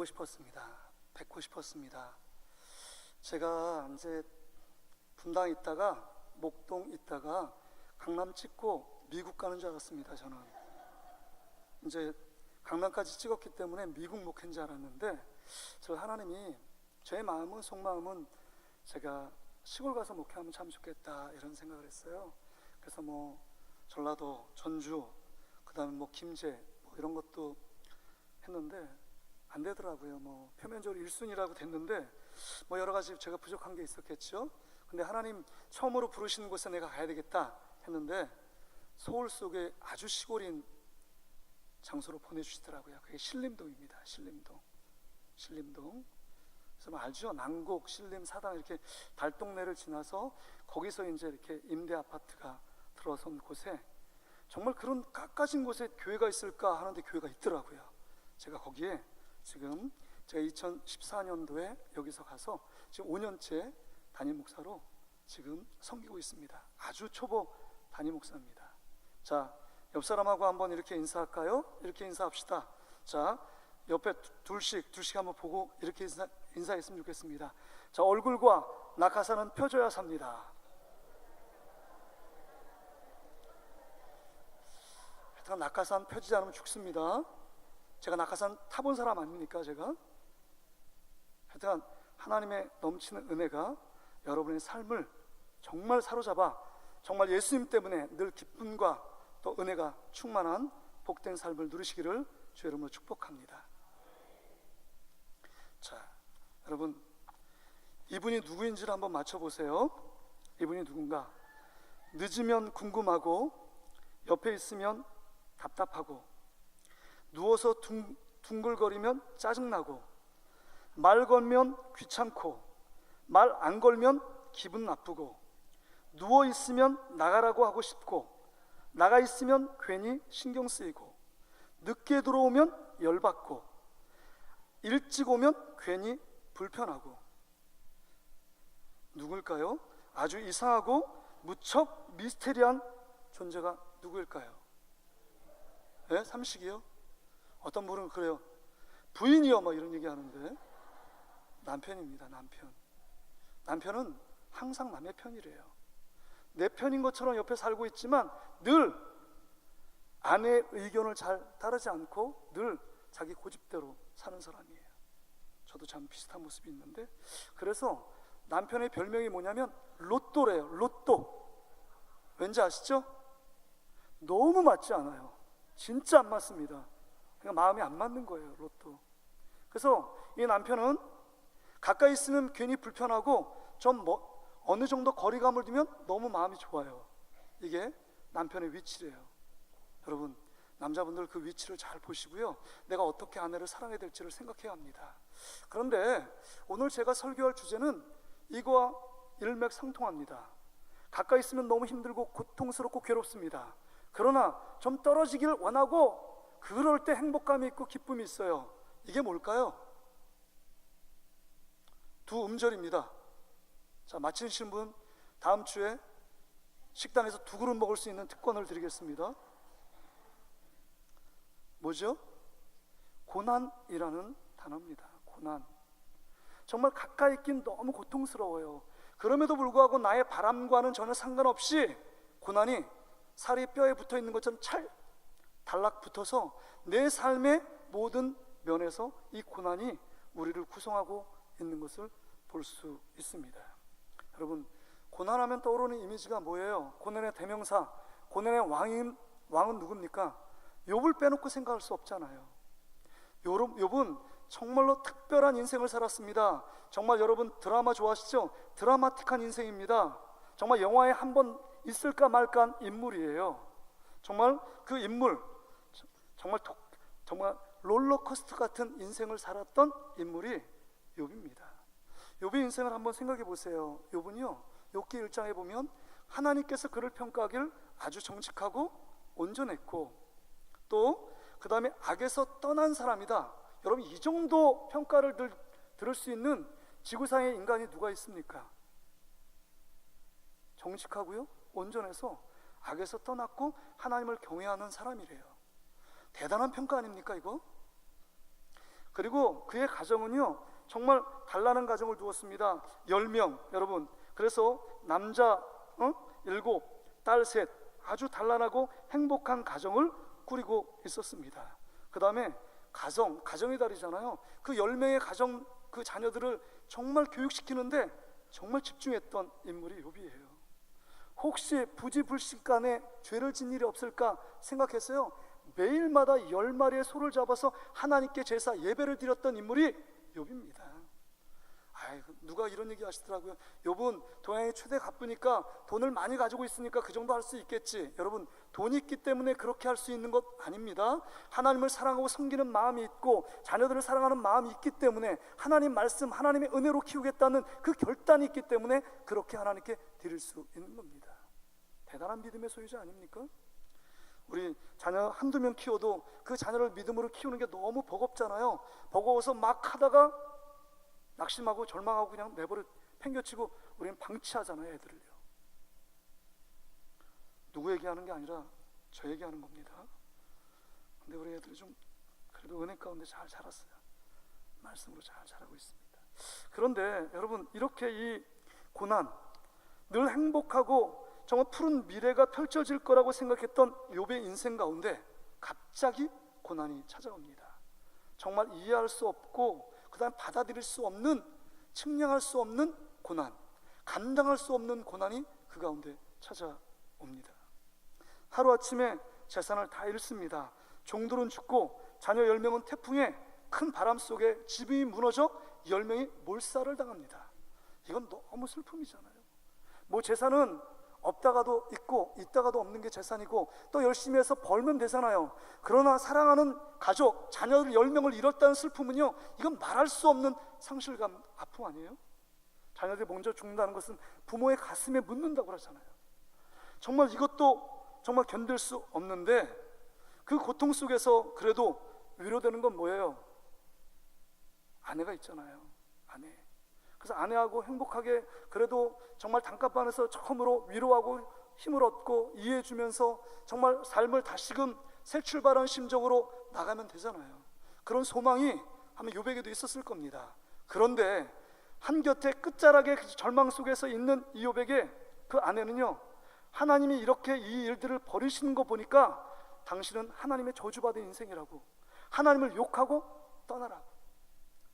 싶었습니다. 뵙고 싶었습니다. 제가 이제 분당 있다가 목동 있다가 강남 찍고 미국 가는 줄 알았습니다. 저는 이제 강남까지 찍었기 때문에 미국 목회인 줄 알았는데, 저 하나님이 제 마음은 속마음은 제가 시골 가서 목회하면 참 좋겠다 이런 생각을 했어요. 그래서 뭐 전라도, 전주, 그 다음에 뭐 김제 뭐 이런 것도 했는데 안 되더라고요. 뭐 표면적으로 1순위라고 됐는데 뭐 여러 가지 제가 부족한 게 있었겠죠. 근데 하나님 처음으로 부르시는 곳에 내가 가야 되겠다 했는데 서울 속에 아주 시골인 장소로 보내주시더라고요. 그게 신림동입니다. 신림동. 그래서 뭐 알죠? 난곡, 신림, 사당 이렇게 달동네를 지나서 거기서 이제 이렇게 임대 아파트가 들어선 곳에 정말 그런 깎아진 곳에 교회가 있을까 하는데 교회가 있더라고요. 제가 거기에 지금 제가 2014년도에 여기서 가서 지금 5년째 담임 목사로 지금 섬기고 있습니다. 아주 초보 담임 목사입니다. 자, 옆 사람하고 한번 이렇게 인사할까요? 이렇게 인사합시다. 자, 옆에 둘씩 한번 보고 이렇게 인사했으면 좋겠습니다. 자, 얼굴과 낙하산은 펴줘야 삽니다. 하여튼 낙하산 펴지지 않으면 죽습니다. 제가 낙하산 타본 사람 아닙니까? 제가 하여튼 하나님의 넘치는 은혜가 여러분의 삶을 정말 사로잡아 정말 예수님 때문에 늘 기쁨과 또 은혜가 충만한 복된 삶을 누리시기를 주 이름으로 축복합니다. 자, 여러분 이분이 누구인지를 한번 맞춰보세요. 이분이 누군가? 늦으면 궁금하고 옆에 있으면 답답하고 누워서 둥글거리면 짜증나고 말 걸면 귀찮고 말 안 걸면 기분 나쁘고 누워 있으면 나가라고 하고 싶고 나가 있으면 괜히 신경 쓰이고 늦게 들어오면 열받고 일찍 오면 괜히 불편하고. 누굴까요? 아주 이상하고 무척 미스테리한 존재가 누구일까요? 네? 삼식이요? 어떤 분은 그래요. 부인이요 뭐 이런 얘기 하는데 남편입니다. 남편은 항상 남의 편이래요. 내 편인 것처럼 옆에 살고 있지만 늘 아내의 의견을 잘 따르지 않고 늘 자기 고집대로 사는 사람이에요. 저도 참 비슷한 모습이 있는데, 그래서 남편의 별명이 뭐냐면 로또래요. 로또. 왠지 아시죠? 너무 맞지 않아요. 진짜 안 맞습니다. 그러니까 마음이 안 맞는 거예요. 로또. 그래서 이 남편은 가까이 있으면 괜히 불편하고 좀 어느 정도 거리감을 두면 너무 마음이 좋아요. 이게 남편의 위치래요. 여러분, 남자분들 그 위치를 잘 보시고요, 내가 어떻게 아내를 사랑해야 될지를 생각해야 합니다. 그런데 오늘 제가 설교할 주제는 이거와 일맥상통합니다. 가까이 있으면 너무 힘들고 고통스럽고 괴롭습니다. 그러나 좀 떨어지길 원하고 그럴 때 행복감이 있고 기쁨이 있어요. 이게 뭘까요? 두 음절입니다. 자, 마치신 분 다음 주에 식당에서 2그릇 먹을 수 있는 특권을 드리겠습니다. 뭐죠? 고난이라는 단어입니다. 고난. 정말 가까이 있긴 너무 고통스러워요. 그럼에도 불구하고 나의 바람과는 전혀 상관없이 고난이 살이 뼈에 붙어 있는 것처럼 달락붙어서 내 삶의 모든 면에서 이 고난이 우리를 구성하고 있는 것을 볼 수 있습니다. 여러분, 고난하면 떠오르는 이미지가 뭐예요? 고난의 대명사, 고난의 왕은 누굽니까? 욥을 빼놓고 생각할 수 없잖아요. 욥은 정말로 특별한 인생을 살았습니다. 정말 여러분 드라마 좋아하시죠? 드라마틱한 인생입니다. 정말 영화에 한 번 있을까 말까한 인물이에요. 정말 그 인물, 정말 롤러코스터 같은 인생을 살았던 인물이 욥입니다. 욥의 인생을 한번 생각해 보세요. 욥은요, 욥기 1장에 보면 하나님께서 그를 평가하길 아주 정직하고 온전했고, 또 그 다음에 악에서 떠난 사람이다. 여러분, 이 정도 평가를 들을 수 있는 지구상의 인간이 누가 있습니까? 정직하고요, 온전해서 악에서 떠났고 하나님을 경외하는 사람이래요. 대단한 평가 아닙니까 이거? 그리고 그의 가정은요 정말 단란한 가정을 두었습니다. 10명 여러분. 그래서 남자 7, 딸 3, 아주 단란하고 행복한 가정을 꾸리고 있었습니다. 그 다음에 가정의 달이잖아요. 그 10명의 가정 그 자녀들을 정말 교육시키는데 정말 집중했던 인물이 욥이에요. 혹시 부지불식간에 죄를 진 일이 없을까 생각했어요. 매일마다 10마리의 소를 잡아서 하나님께 제사 예배를 드렸던 인물이 욥입니다. 누가 이런 얘기 하시더라고요. 욥은 동양의 최대 갑부니까 돈을 많이 가지고 있으니까 그 정도 할 수 있겠지. 여러분, 돈이 있기 때문에 그렇게 할 수 있는 것 아닙니다. 하나님을 사랑하고 섬기는 마음이 있고 자녀들을 사랑하는 마음이 있기 때문에 하나님 말씀, 하나님의 은혜로 키우겠다는 그 결단이 있기 때문에 그렇게 하나님께 드릴 수 있는 겁니다. 대단한 믿음의 소유자 아닙니까? 우리 자녀 한두 명 키워도 그 자녀를 믿음으로 키우는 게 너무 버겁잖아요. 버거워서 막 하다가 낙심하고 절망하고 그냥 내버려 팽겨치고 우리는 방치하잖아요, 애들을요. 누구 얘기하는 게 아니라 저 얘기하는 겁니다. 근데 우리 애들이 좀 그래도 은혜 가운데 잘 자랐어요. 말씀으로 잘 자라고 있습니다. 그런데 여러분, 이렇게 이 고난, 늘 행복하고 정말 푸른 미래가 펼쳐질 거라고 생각했던 욥의 인생 가운데 갑자기 고난이 찾아옵니다. 정말 이해할 수 없고 그 다음 받아들일 수 없는, 측량할 수 없는 고난, 감당할 수 없는 고난이 그 가운데 찾아옵니다. 하루아침에 재산을 다 잃습니다. 종들은 죽고 자녀 10명은 태풍에 큰 바람 속에 집이 무너져 10명이 몰살을 당합니다. 이건 너무 슬픔이잖아요. 뭐 재산은 없다가도 있고 있다가도 없는 게 재산이고 또 열심히 해서 벌면 되잖아요. 그러나 사랑하는 가족, 자녀들 10명을 잃었다는 슬픔은요, 이건 말할 수 없는 상실감, 아픔 아니에요? 자녀들이 먼저 죽는다는 것은 부모의 가슴에 묻는다고 그러잖아요. 정말 이것도 정말 견딜 수 없는데 그 고통 속에서 그래도 위로되는 건 뭐예요? 아내가 있잖아요. 아내. 그래서 아내하고 행복하게 그래도 정말 단칸방에서 처음으로 위로하고 힘을 얻고 이해해 주면서 정말 삶을 다시금 새 출발한 심정으로 나가면 되잖아요. 그런 소망이 아마 욥에게도 있었을 겁니다. 그런데 한곁에 끝자락의 절망 속에서 있는 이 욥에게 그 아내는요, 하나님이 이렇게 이 일들을 벌이시는 거 보니까 당신은 하나님의 저주받은 인생이라고, 하나님을 욕하고 떠나라고,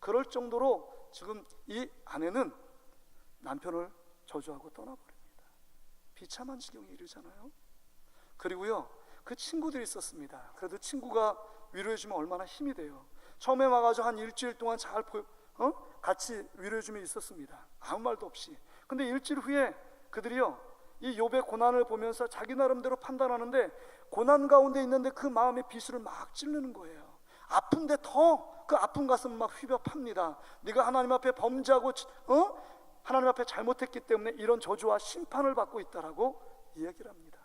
그럴 정도로 지금 이 아내는 남편을 저주하고 떠나버립니다. 비참한 지경에 이르잖아요. 그리고요, 그 친구들이 있었습니다. 그래도 친구가 위로해주면 얼마나 힘이 돼요. 처음에 와가지고 한 일주일 동안 같이 위로해주며 있었습니다. 아무 말도 없이. 근데 일주일 후에 그들이요, 이 욥의 고난을 보면서 자기 나름대로 판단하는데 고난 가운데 있는데 그 마음의 비수를 막 찌르는 거예요. 아픈데 더 그 아픈 가슴을 막 휘벼 팝니다. 네가 하나님 앞에 범죄하고 하나님 앞에 잘못했기 때문에 이런 저주와 심판을 받고 있다라고 이야기를 합니다.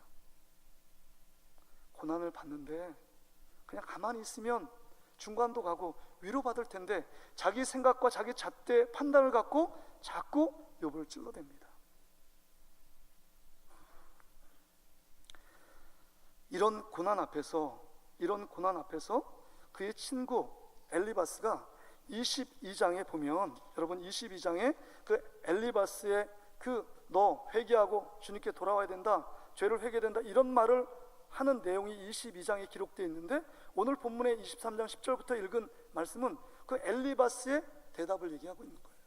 고난을 받는데 그냥 가만히 있으면 중간도 가고 위로받을 텐데 자기 생각과 자기 잣대 판단을 갖고 자꾸 욥을 찔러댑니다. 이런 고난 앞에서 그의 친구 엘리바스가 22장에 보면, 여러분 22장에 그 엘리바스의 너 회개하고 주님께 돌아와야 된다, 죄를 회개된다, 이런 말을 하는 내용이 22장에 기록되어 있는데 오늘 본문의 23장 10절부터 읽은 말씀은 그 엘리바스의 대답을 얘기하고 있는 거예요.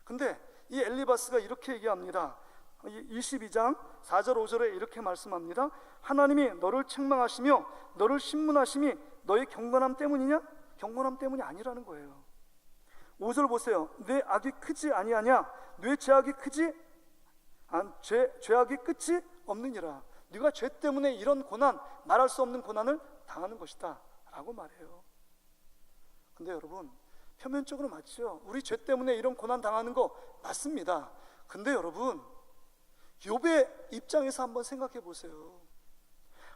근데 이 엘리바스가 이렇게 얘기합니다. 22장 4절 5절에 이렇게 말씀합니다. 하나님이 너를 책망하시며 너를 신문하심이 너의 경건함 때문이냐? 경건함 때문이 아니라는 거예요. 5절 보세요. 내 악이 크지 아니하냐? 내 죄악이 죄악이 끝이 없느니라. 네가 죄 때문에 이런 고난, 말할 수 없는 고난을 당하는 것이다 라고 말해요. 근데 여러분, 표면적으로 맞죠? 우리 죄 때문에 이런 고난 당하는 거 맞습니다. 근데 여러분, 욥의 입장에서 한번 생각해 보세요.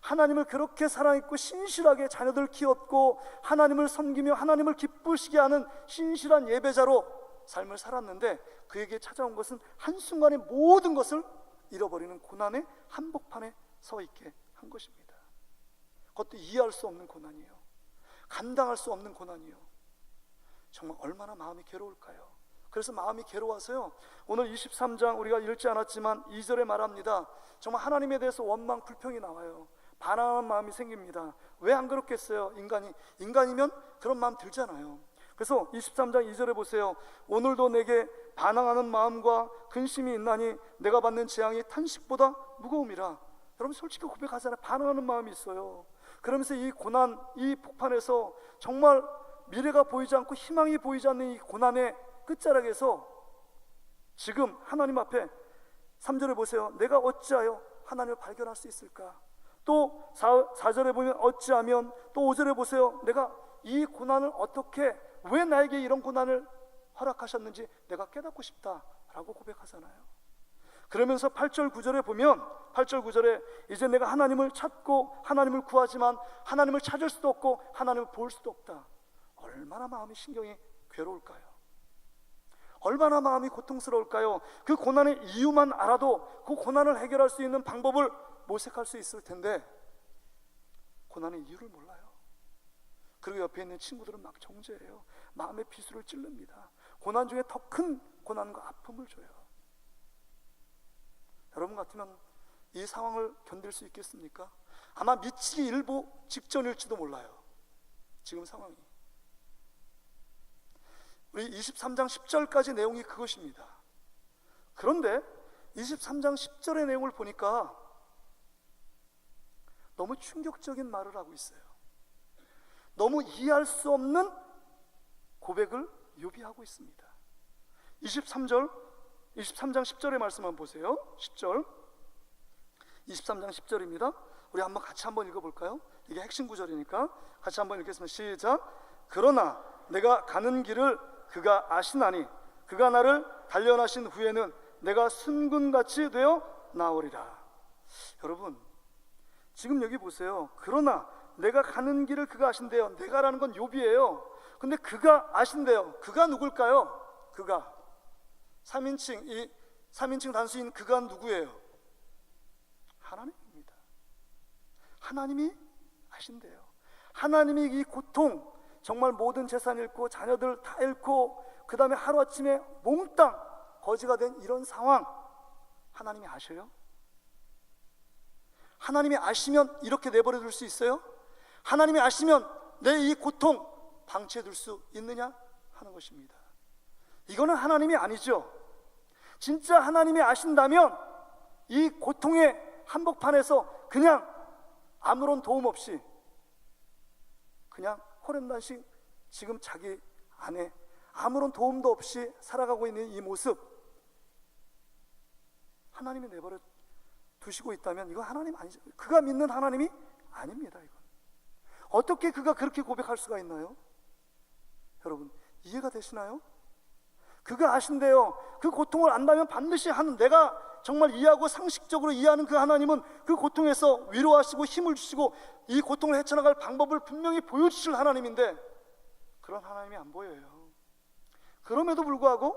하나님을 그렇게 사랑했고 신실하게 자녀들 키웠고 하나님을 섬기며 하나님을 기쁘시게 하는 신실한 예배자로 삶을 살았는데 그에게 찾아온 것은 한순간에 모든 것을 잃어버리는 고난의 한복판에 서 있게 한 것입니다. 그것도 이해할 수 없는 고난이에요. 감당할 수 없는 고난이에요. 정말 얼마나 마음이 괴로울까요? 그래서 마음이 괴로워서요, 오늘 23장 우리가 읽지 않았지만 2절에 말합니다. 정말 하나님에 대해서 원망 불평이 나와요. 반항하는 마음이 생깁니다. 왜 안 그렇겠어요? 인간이면 그런 마음 들잖아요. 그래서 23장 2절에 보세요. 오늘도 내게 반항하는 마음과 근심이 있나니 내가 받는 재앙이 탄식보다 무거움이라. 여러분 솔직히 고백하잖아요. 반항하는 마음이 있어요. 그러면서 이 고난, 이 폭판에서 정말 미래가 보이지 않고 희망이 보이지 않는 이 고난의 끝자락에서 지금 하나님 앞에 3절에 보세요. 내가 어찌하여 하나님을 발견할 수 있을까? 또 4절에 보면 어찌하면, 또 5절에 보세요. 내가 이 고난을 어떻게, 왜 나에게 이런 고난을 허락하셨는지 내가 깨닫고 싶다라고 고백하잖아요. 그러면서 8절 9절에 보면 8절 9절에 이제 내가 하나님을 찾고 하나님을 구하지만 하나님을 찾을 수도 없고 하나님을 볼 수도 없다. 얼마나 마음이 신경이 괴로울까요? 얼마나 마음이 고통스러울까요? 그 고난의 이유만 알아도 그 고난을 해결할 수 있는 방법을 모색할 수 있을 텐데 고난의 이유를 몰라요. 그리고 옆에 있는 친구들은 막 정죄해요. 마음의 비수를 찌릅니다. 고난 중에 더 큰 고난과 아픔을 줘요. 여러분 같으면 이 상황을 견딜 수 있겠습니까? 아마 미치기 일보 직전일지도 몰라요. 지금 상황이. 우리 23장 10절까지 내용이 그것입니다. 그런데 23장 10절의 내용을 보니까 너무 충격적인 말을 하고 있어요. 너무 이해할 수 없는 고백을 욥이 하고 있습니다. 23장 10절의 말씀 한번 보세요. 10절 23장 10절입니다. 우리 같이 한번 읽어볼까요? 이게 핵심 구절이니까 같이 한번 읽겠습니다. 시작. 그러나 내가 가는 길을 그가 아시나니 그가 나를 단련하신 후에는 내가 순금같이 되어 나오리라. 여러분 지금 여기 보세요. 그러나 내가 가는 길을 그가 아신대요. 내가라는 건 욥이에요. 근데 그가 아신대요. 그가 누굴까요? 그가 3인칭, 이 3인칭 단수인 그가 누구예요? 하나님입니다. 하나님이 아신대요. 하나님이 이 고통, 정말 모든 재산 잃고 자녀들 다 잃고 그 다음에 하루아침에 몽땅 거지가 된 이런 상황 하나님이 아셔요? 하나님이 아시면 이렇게 내버려 둘 수 있어요? 하나님이 아시면 내 이 고통 방치해 둘 수 있느냐 하는 것입니다. 이거는 하나님이 아니죠. 진짜 하나님이 아신다면 이 고통의 한복판에서 그냥 아무런 도움 없이 그냥 호렘단식 지금 자기 안에 아무런 도움도 없이 살아가고 있는 이 모습 하나님이 내버려 두시고 있다면 이거 하나님 아니죠. 그가 믿는 하나님이 아닙니다. 이건 어떻게 그가 그렇게 고백할 수가 있나요? 여러분 이해가 되시나요? 그가 아신대요. 그 고통을 안다면 반드시 내가 정말 이해하고 상식적으로 이해하는 그 하나님은 그 고통에서 위로하시고 힘을 주시고 이 고통을 헤쳐나갈 방법을 분명히 보여주실 하나님인데 그런 하나님이 안 보여요. 그럼에도 불구하고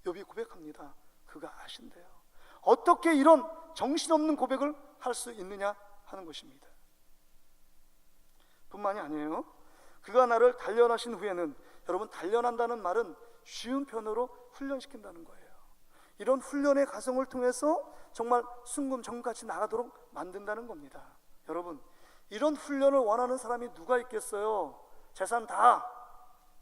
욥이 고백합니다. 그가 아신대요. 어떻게 이런 정신없는 고백을 할 수 있느냐 하는 것입니다. 뿐만이 아니에요. 그가 나를 단련하신 후에는, 여러분 단련한다는 말은 쉬운 표현으로 훈련시킨다는 거예요. 이런 훈련의 과정을 통해서 정말 순금정같이 나가도록 만든다는 겁니다. 여러분 이런 훈련을 원하는 사람이 누가 있겠어요? 재산 다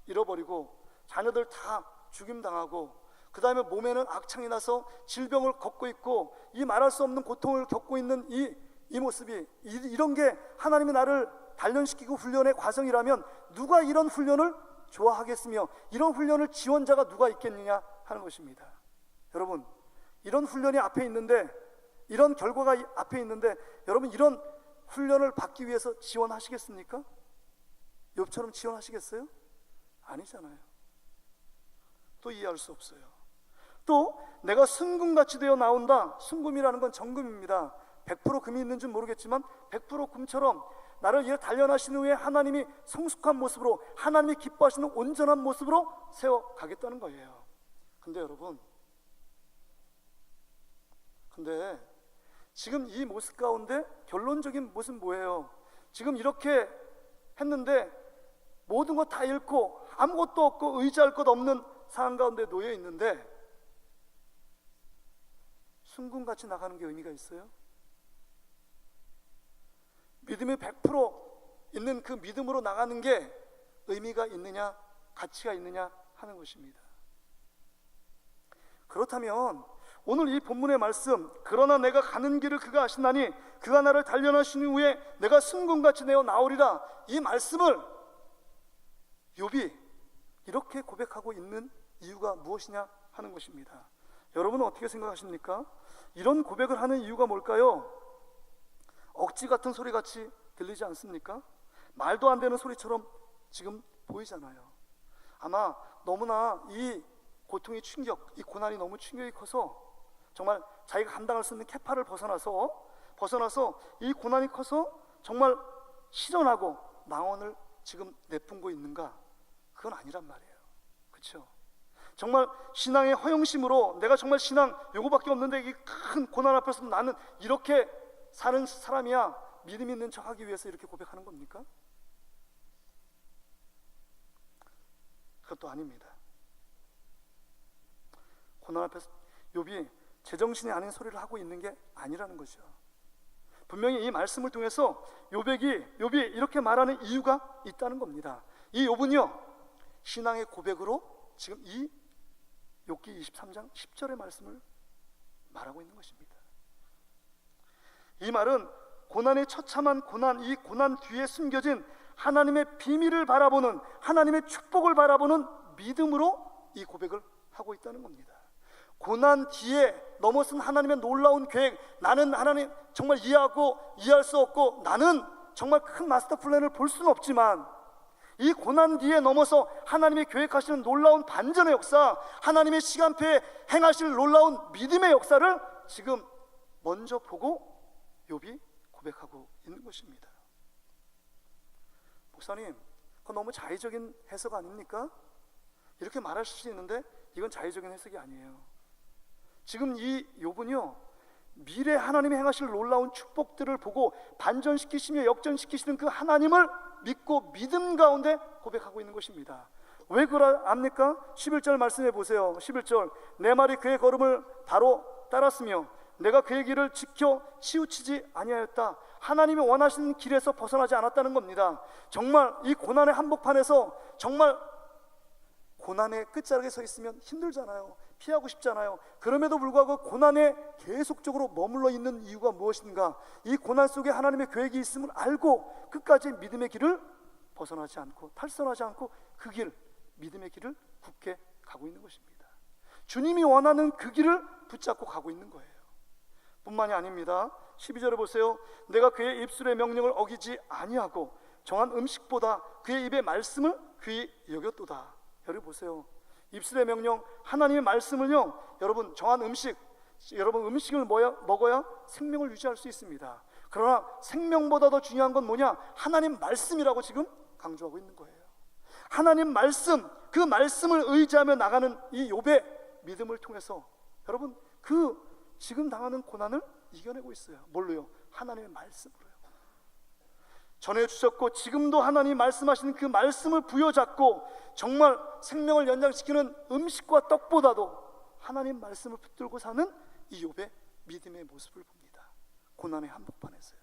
잃어버리고 자녀들 다 죽임당하고 그 다음에 몸에는 악창이 나서 질병을 겪고 있고 이 말할 수 없는 고통을 겪고 있는 이 모습이 이런 게 하나님이 나를 단련시키고 훈련의 과정이라면 누가 이런 훈련을 좋아하겠으며 이런 훈련을 지원자가 누가 있겠느냐 하는 것입니다. 여러분 이런 훈련이 앞에 있는데 이런 결과가 앞에 있는데 여러분 이런 훈련을 받기 위해서 지원하시겠습니까? 욥처럼 지원하시겠어요? 아니잖아요. 또 이해할 수 없어요. 또 내가 순금같이 되어 나온다. 순금이라는 건 정금입니다. 100% 금이 있는 줄 모르겠지만 100% 금처럼 나를 이렇게 단련하신 후에 하나님이 성숙한 모습으로 하나님이 기뻐하시는 온전한 모습으로 세워가겠다는 거예요. 근데 여러분 지금 이 모습 가운데 결론적인 모습은 뭐예요? 지금 이렇게 했는데 모든 것 다 잃고 아무것도 없고 의지할 것 없는 상황 가운데 놓여 있는데 순금같이 나가는 게 의미가 있어요? 믿음이 100% 있는 그 믿음으로 나가는 게 의미가 있느냐, 가치가 있느냐 하는 것입니다. 그렇다면 오늘 이 본문의 말씀, 그러나 내가 가는 길을 그가 아시나니 그가 나를 단련하신 후에 내가 순금같이 내어 나오리라, 이 말씀을 욥이 이렇게 고백하고 있는 이유가 무엇이냐 하는 것입니다. 여러분은 어떻게 생각하십니까? 이런 고백을 하는 이유가 뭘까요? 억지 같은 소리같이 들리지 않습니까? 말도 안 되는 소리처럼 지금 보이잖아요. 아마 너무나 이 고통의 충격, 이 고난이 너무 충격이 커서 정말 자기가 감당할 수 있는 캐파를 벗어나서 이 고난이 커서 정말 실현하고 망언을 지금 내뿜고 있는가? 그건 아니란 말이에요. 그렇죠? 정말 신앙의 허영심으로 내가 정말 신앙 요거밖에 없는데 이 큰 고난 앞에서 나는 이렇게 사는 사람이야, 믿음 있는 척하기 위해서 이렇게 고백하는 겁니까? 그것도 아닙니다. 고난 앞에서 욥이 제정신이 아닌 소리를 하고 있는 게 아니라는 거죠. 분명히 이 말씀을 통해서 욥이 이렇게 말하는 이유가 있다는 겁니다. 이 욥은요, 신앙의 고백으로 지금 이 욥기 23장 10절의 말씀을 말하고 있는 것입니다. 이 말은 고난의 처참한 고난, 이 고난 뒤에 숨겨진 하나님의 비밀을 바라보는, 하나님의 축복을 바라보는 믿음으로 이 고백을 하고 있다는 겁니다. 고난 뒤에 넘어선 하나님의 놀라운 계획, 나는 하나님 정말 이해할 수 없고 나는 정말 큰 마스터 플랜을 볼 수는 없지만 이 고난 뒤에 넘어서 하나님이 계획하시는 놀라운 반전의 역사, 하나님의 시간표에 행하실 놀라운 믿음의 역사를 지금 먼저 보고 욥이 고백하고 있는 것입니다. 목사님, 그건 너무 자의적인 해석 아닙니까? 이렇게 말하실 수 있는데 이건 자의적인 해석이 아니에요. 지금 이 욥은요, 미래 하나님이 행하실 놀라운 축복들을 보고 반전시키시며 역전시키시는 그 하나님을 믿고 믿음 가운데 고백하고 있는 것입니다. 왜 그럽니까? 11절 말씀해 보세요. 11절, 내 말이 그의 걸음을 바로 따랐으며 내가 그의 길을 지켜 치우치지 아니하였다. 하나님이 원하시는 길에서 벗어나지 않았다는 겁니다. 정말 이 고난의 한복판에서 정말 고난의 끝자락에 서 있으면 힘들잖아요. 피하고 싶잖아요. 그럼에도 불구하고 고난에 계속적으로 머물러 있는 이유가 무엇인가? 이 고난 속에 하나님의 계획이 있음을 알고 끝까지 믿음의 길을 벗어나지 않고 탈선하지 않고 그 길, 믿음의 길을 굳게 가고 있는 것입니다. 주님이 원하는 그 길을 붙잡고 가고 있는 거예요. 뿐만이 아닙니다. 12절에 보세요. 내가 그의 입술의 명령을 어기지 아니하고 정한 음식보다 그의 입의 말씀을 귀히 여겼도다. 여러분 보세요. 입술의 명령, 하나님의 말씀을요, 여러분 정한 음식, 여러분 음식을 먹어야 생명을 유지할 수 있습니다. 그러나 생명보다 더 중요한 건 뭐냐? 하나님 말씀이라고 지금 강조하고 있는 거예요. 하나님 말씀, 그 말씀을 의지하며 나가는 이 욥의 믿음을 통해서 여러분 그 지금 당하는 고난을 이겨내고 있어요. 뭘로요? 하나님의 말씀으로요. 전해주셨고 지금도 하나님 말씀하시는 그 말씀을 부여잡고 정말 생명을 연장시키는 음식과 떡보다도 하나님 말씀을 붙들고 사는 이 욥의 믿음의 모습을 봅니다. 고난의 한복판에서요.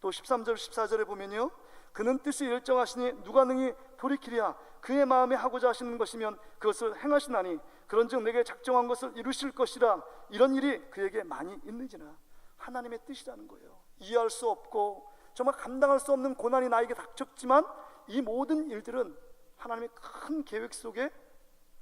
또 13절 14절에 보면요, 그는 뜻이 일정하시니 누가 능히 돌이키랴. 그의 마음에 하고자 하시는 것이면 그것을 행하시나니 그런즉 내게 작정한 것을 이루실 것이라. 이런 일이 그에게 많이 있는지나. 하나님의 뜻이라는 거예요. 이해할 수 없고 정말 감당할 수 없는 고난이 나에게 닥쳤지만 이 모든 일들은 하나님의 큰 계획 속에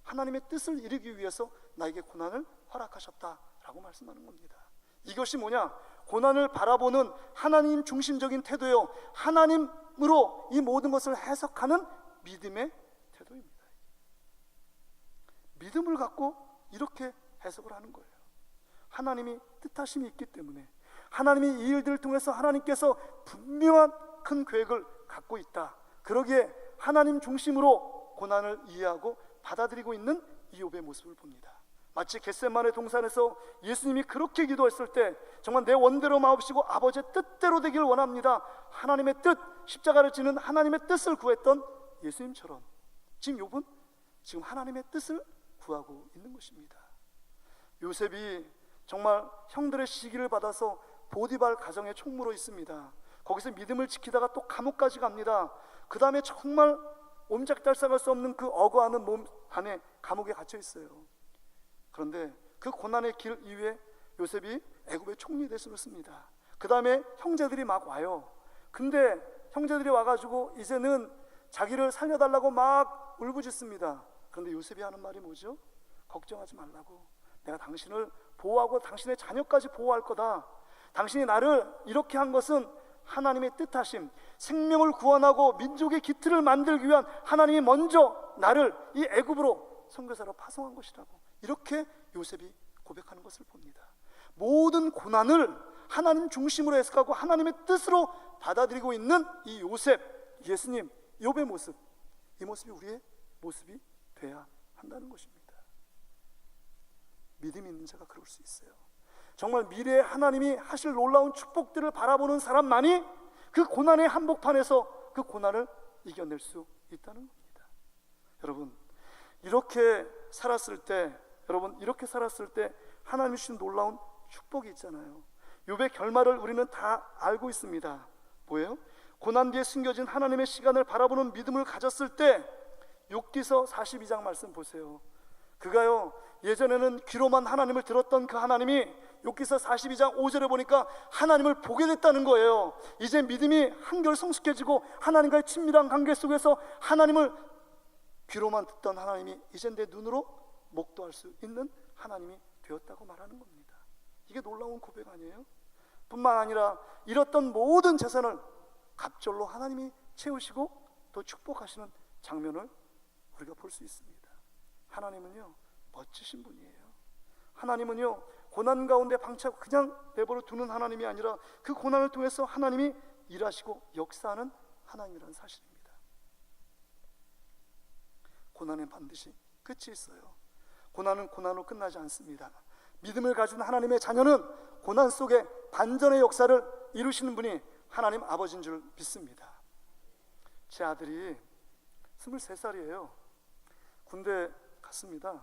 하나님의 뜻을 이루기 위해서 나에게 고난을 허락하셨다라고 말씀하는 겁니다. 이것이 뭐냐? 고난을 바라보는 하나님 중심적인 태도요, 하나님으로 이 모든 것을 해석하는 믿음의 태도입니다. 믿음을 갖고 이렇게 해석을 하는 거예요. 하나님이 뜻하심이 있기 때문에, 하나님이 이 일들을 통해서 하나님께서 분명한 큰 계획을 갖고 있다. 그러기에 하나님 중심으로 고난을 이해하고 받아들이고 있는 이 욥의 모습을 봅니다. 마치 겟세마네 동산에서 예수님이 그렇게 기도했을 때 정말 내 원대로 마옵시고 아버지의 뜻대로 되길 원합니다, 하나님의 뜻, 십자가를 지는 하나님의 뜻을 구했던 예수님처럼 지금 욥은 지금 하나님의 뜻을 구하고 있는 것입니다. 요셉이 정말 형들의 시기를 받아서 보디발 가정의 총무로 있습니다. 거기서 믿음을 지키다가 또 감옥까지 갑니다. 그 다음에 정말 옴짝달싹할 수 없는 그 어거하는 몸 안에 감옥에 갇혀 있어요. 그런데 그 고난의 길 이후에 요셉이 애굽의 총리 대신을 씁니다. 그 다음에 형제들이 막 와요. 근데 형제들이 와가지고 이제는 자기를 살려달라고 막 울부짖습니다. 그런데 요셉이 하는 말이 뭐죠? 걱정하지 말라고, 내가 당신을 보호하고 당신의 자녀까지 보호할 거다. 당신이 나를 이렇게 한 것은 하나님의 뜻하심, 생명을 구원하고 민족의 기틀을 만들기 위한 하나님이 먼저 나를 이 애굽으로 선교사로 파송한 것이라고, 이렇게 요셉이 고백하는 것을 봅니다. 모든 고난을 하나님 중심으로 해석하고 하나님의 뜻으로 받아들이고 있는 이 요셉, 예수님, 욥의 모습, 이 모습이 우리의 모습이 돼야 한다는 것입니다. 믿음이 있는 자가 그럴 수 있어요. 정말 미래에 하나님이 하실 놀라운 축복들을 바라보는 사람만이 그 고난의 한복판에서 그 고난을 이겨낼 수 있다는 겁니다. 여러분, 이렇게 살았을 때 하나님이 주신 놀라운 축복이 있잖아요. 욥의 결말을 우리는 다 알고 있습니다. 뭐예요? 고난 뒤에 숨겨진 하나님의 시간을 바라보는 믿음을 가졌을 때, 욥기서 42장 말씀 보세요. 그가요, 예전에는 귀로만 하나님을 들었던 그 하나님이 욥기서 42장 5절에 보니까 하나님을 보게 됐다는 거예요. 이제 믿음이 한결 성숙해지고 하나님과의 친밀한 관계 속에서 하나님을 귀로만 듣던 하나님이 이제 내 눈으로 목도할 수 있는 하나님이 되었다고 말하는 겁니다. 이게 놀라운 고백 아니에요? 뿐만 아니라 잃었던 모든 재산을 갑절로 하나님이 채우시고 또 축복하시는 장면을 우리가 볼 수 있습니다. 하나님은요, 멋지신 분이에요. 하나님은요, 고난 가운데 방치하고 그냥 내버려 두는 하나님이 아니라 그 고난을 통해서 하나님이 일하시고 역사하는 하나님이라는 사실입니다. 고난은 반드시 끝이 있어요. 고난은 고난으로 끝나지 않습니다. 믿음을 가진 하나님의 자녀는 고난 속에 반전의 역사를 이루시는 분이 하나님 아버지인 줄 믿습니다. 제 아들이 23살이에요. 군대 갔습니다.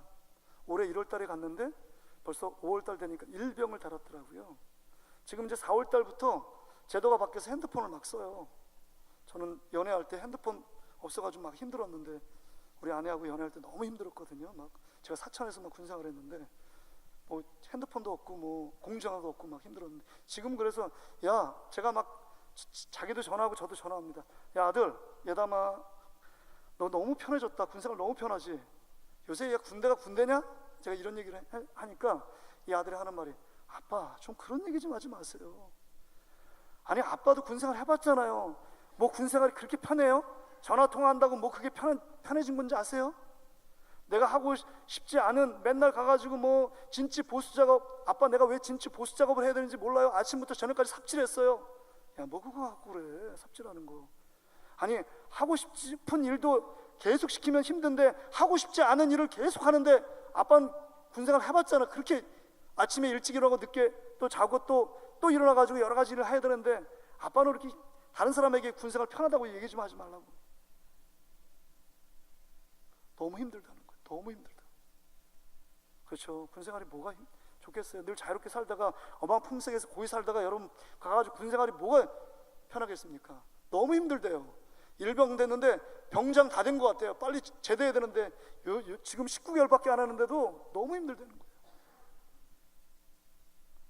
올해 1월 달에 갔는데 벌써 5월 달 되니까 일병을 달았더라고요. 지금 이제 4월 달부터 제도가 바뀌어서 핸드폰을 막 써요. 저는 연애할 때 핸드폰 없어가지고 막 힘들었는데, 우리 아내하고 연애할 때 너무 힘들었거든요. 막 제가 사천에서 막 군생활 했는데 뭐 핸드폰도 없고 뭐 공중전화도 없고 막 힘들었는데, 지금 그래서 제가 막 자기도 전화하고 저도 전화합니다. 야 아들, 예담아, 너 너무 편해졌다. 군생활 너무 편하지? 요새 얘 군대가 군대냐? 제가 이런 얘기를 하니까 이 아들이 하는 말이, 아빠 좀 그런 얘기 좀 하지 마세요. 아니 아빠도 군생활 해봤잖아요. 뭐 군생활이 그렇게 편해요? 전화 통화한다고 뭐 그게 편해진 건지 아세요? 내가 하고 싶지 않은, 맨날 가가지고 뭐 진치 보수 작업, 아빠 내가 왜 진치 보수 작업을 해야 되는지 몰라요? 아침부터 저녁까지 삽질했어요. 야 뭐 그거 갖고 그래, 삽질하는 거. 아니 하고 싶은 일도 계속 시키면 힘든데 하고 싶지 않은 일을 계속 하는데, 아빠는 군생활 해봤잖아. 그렇게 아침에 일찍 일어나고 늦게 또 자고 또 일어나가지고 여러 가지 일을 해야 되는데, 아빠는 이렇게 다른 사람에게 군생활 편하다고 얘기 좀 하지 말라고. 너무 힘들다는 거예요. 너무 힘들다. 그렇죠. 군생활이 뭐가 좋겠어요. 늘 자유롭게 살다가 어마어마한 품색에서 고이 살다가 여러분 가가지고 군생활이 뭐가 편하겠습니까? 너무 힘들대요. 일병 됐는데 병장 다 된 것 같아요. 빨리 제대해야 되는데 지금 19개월밖에 안 하는데도 너무 힘들다는 거예요.